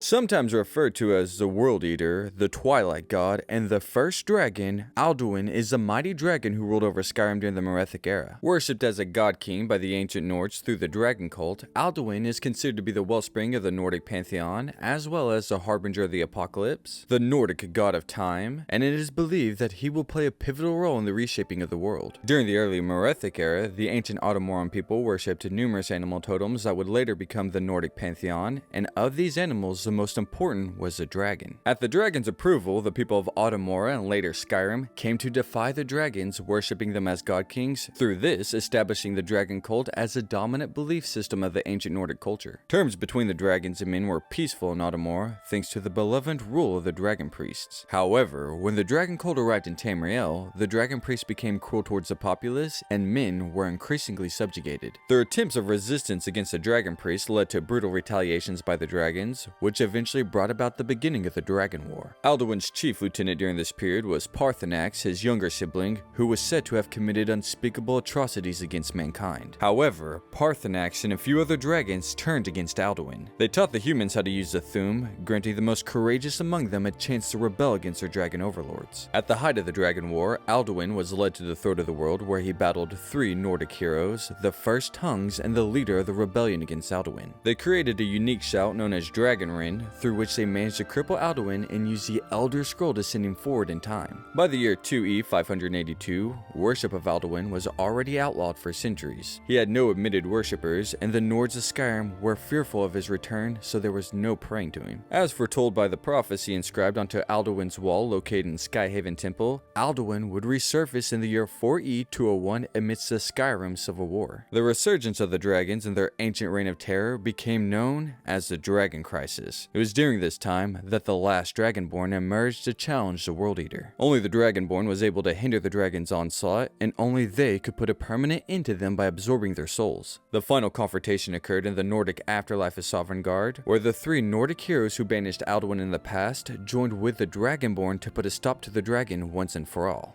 Sometimes referred to as the World Eater, the Twilight God, and the first dragon, Alduin is a mighty dragon who ruled over Skyrim during the Merethic Era. Worshipped as a god-king by the ancient Nords through the dragon cult, Alduin is considered to be the wellspring of the Nordic pantheon, as well as the harbinger of the apocalypse, the Nordic god of time, and it is believed that he will play a pivotal role in the reshaping of the world. During the early Merethic Era, the ancient Atmoran people worshipped numerous animal totems that would later become the Nordic pantheon, and of these animals, the most important was the dragon. At the dragon's approval, the people of Atmora and later Skyrim came to defy the dragons, worshipping them as god kings, through this establishing the dragon cult as a dominant belief system of the ancient Nordic culture. Terms between the dragons and men were peaceful in Atmora, thanks to the benevolent rule of the dragon priests. However, when the dragon cult arrived in Tamriel, the dragon priests became cruel towards the populace, and men were increasingly subjugated. Their attempts of resistance against the dragon priests led to brutal retaliations by the dragons, which eventually brought about the beginning of the Dragon War. Alduin's chief lieutenant during this period was Parthenax, his younger sibling, who was said to have committed unspeakable atrocities against mankind. However, Parthenax and a few other dragons turned against Alduin. They taught the humans how to use the Thum, granting the most courageous among them a chance to rebel against their dragon overlords. At the height of the Dragon War, Alduin was led to the throat of the world where he battled three Nordic heroes, the First Tongues, and the leader of the rebellion against Alduin. They created a unique shout known as Dragon Rin, through which they managed to cripple Alduin and use the Elder Scroll to send him forward in time. By the year 2E 582, worship of Alduin was already outlawed for centuries. He had no admitted worshippers, and the Nords of Skyrim were fearful of his return, so there was no praying to him. As foretold by the prophecy inscribed onto Alduin's wall located in Skyhaven Temple, Alduin would resurface in the year 4E 201 amidst the Skyrim Civil War. The resurgence of the dragons and their ancient reign of terror became known as the Dragon Crisis. It was during this time that the last Dragonborn emerged to challenge the World Eater. Only the Dragonborn was able to hinder the dragon's onslaught, and only they could put a permanent end to them by absorbing their souls. The final confrontation occurred in the Nordic afterlife of Sovereign Guard, where the three Nordic heroes who banished Alduin in the past joined with the Dragonborn to put a stop to the dragon once and for all.